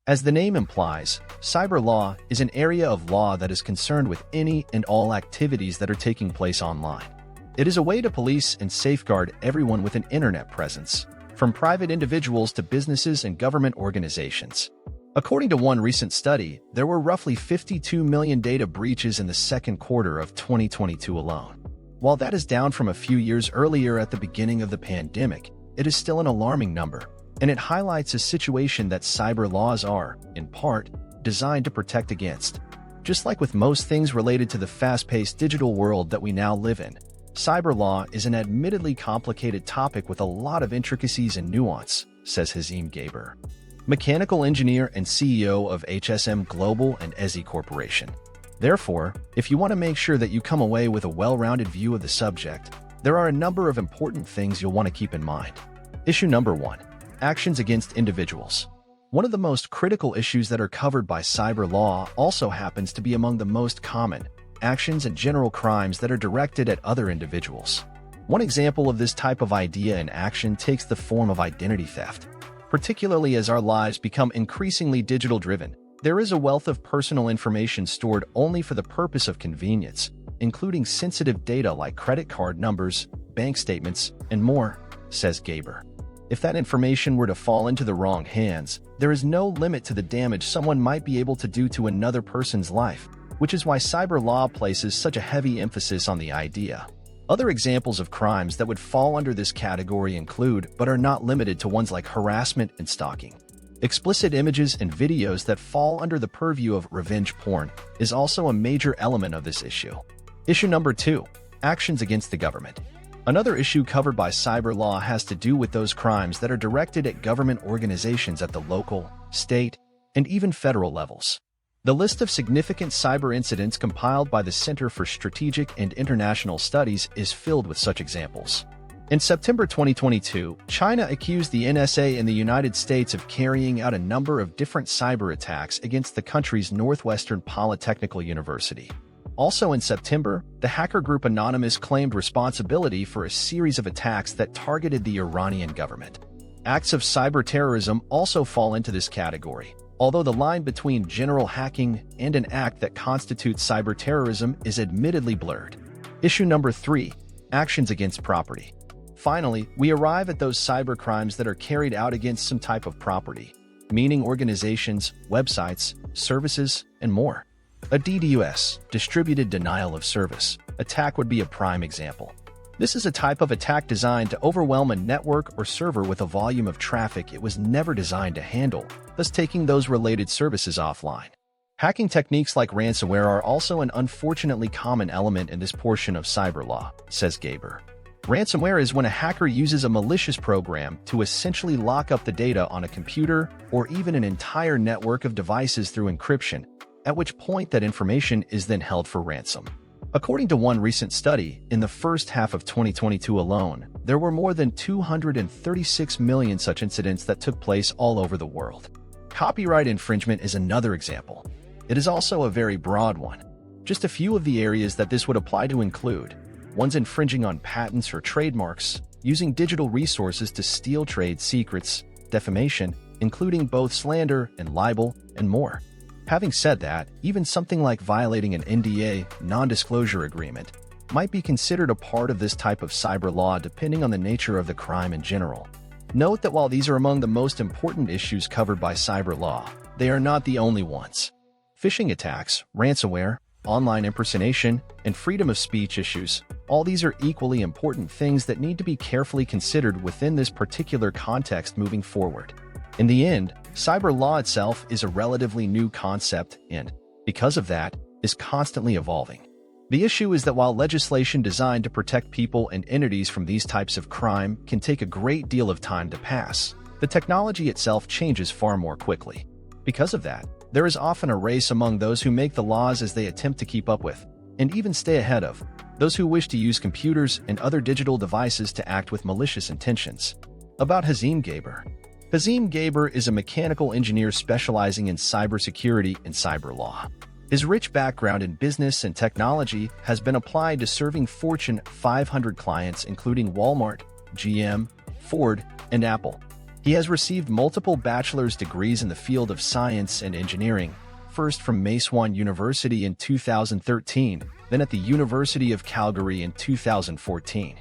As the name implies, cyber law is an area of law that is concerned with any and all activities that are taking place online. It is a way to police and safeguard everyone with an internet presence, from private individuals to businesses and government organizations. According to one recent study, there were roughly 52 million data breaches in the second quarter of 2022 alone. While that is down from a few years earlier at the beginning of the pandemic, it is still an alarming number, and it highlights a situation that cyber laws are, in part, designed to protect against. Just like with most things related to the fast-paced digital world that we now live in, cyber law is an admittedly complicated topic with a lot of intricacies and nuance, says Hazim Gaber, mechanical engineer and CEO of HSM Global and Eze Corporation. Therefore, if you want to make sure that you come away with a well-rounded view of the subject, there are a number of important things you'll want to keep in mind. Issue number 1. Actions against individuals. One of the most critical issues that are covered by cyber law also happens to be among the most common actions and general crimes that are directed at other individuals. One example of this type of idea and action takes the form of identity theft. Particularly as our lives become increasingly digital-driven, there is a wealth of personal information stored only for the purpose of convenience, including sensitive data like credit card numbers, bank statements, and more, says Gaber. If that information were to fall into the wrong hands, there is no limit to the damage someone might be able to do to another person's life, which is why cyber law places such a heavy emphasis on the idea. Other examples of crimes that would fall under this category include, but are not limited to, ones like harassment and stalking. Explicit images and videos that fall under the purview of revenge porn is also a major element of this issue. Issue number 2. Actions against the government. Another issue covered by cyber law has to do with those crimes that are directed at government organizations at the local, state, and even federal levels. The list of significant cyber incidents compiled by the Center for Strategic and International Studies is filled with such examples. In September 2022, China accused the NSA in the United States of carrying out a number of different cyber attacks against the country's Northwestern Polytechnical University. Also in September, the hacker group Anonymous claimed responsibility for a series of attacks that targeted the Iranian government. Acts of cyber terrorism also fall into this category, although the line between general hacking and an act that constitutes cyber terrorism is admittedly blurred. Issue number 3. Actions against property. Finally, we arrive at those cyber crimes that are carried out against some type of property, meaning organizations, websites, services, and more. A DDoS, distributed denial of service, attack would be a prime example. This is a type of attack designed to overwhelm a network or server with a volume of traffic it was never designed to handle, thus taking those related services offline. Hacking techniques like ransomware are also an unfortunately common element in this portion of cyber law, says Gaber. Ransomware is when a hacker uses a malicious program to essentially lock up the data on a computer or even an entire network of devices through encryption, at which point that information is then held for ransom. According to one recent study, in the first half of 2022 alone, there were more than 236 million such incidents that took place all over the world. Copyright infringement is another example. It is also a very broad one. Just a few of the areas that this would apply to include ones infringing on patents or trademarks, using digital resources to steal trade secrets, defamation, including both slander and libel, and more. Having said that, even something like violating an NDA, non-disclosure agreement, might be considered a part of this type of cyber law depending on the nature of the crime in general. Note that while these are among the most important issues covered by cyber law, they are not the only ones. Phishing attacks, ransomware, online impersonation, and freedom of speech issues, all these are equally important things that need to be carefully considered within this particular context moving forward. In the end, cyber law itself is a relatively new concept and, because of that, is constantly evolving. The issue is that while legislation designed to protect people and entities from these types of crime can take a great deal of time to pass, the technology itself changes far more quickly. Because of that, there is often a race among those who make the laws as they attempt to keep up with, and even stay ahead of, those who wish to use computers and other digital devices to act with malicious intentions. About Hazim Gaber. Hazim Gaber is a mechanical engineer specializing in cybersecurity and cyber law. His rich background in business and technology has been applied to serving Fortune 500 clients including Walmart, GM, Ford, and Apple. He has received multiple bachelor's degrees in the field of science and engineering, first from Maswan University in 2013, then at the University of Calgary in 2014,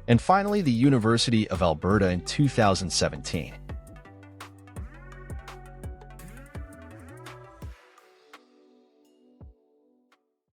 and finally the University of Alberta in 2017.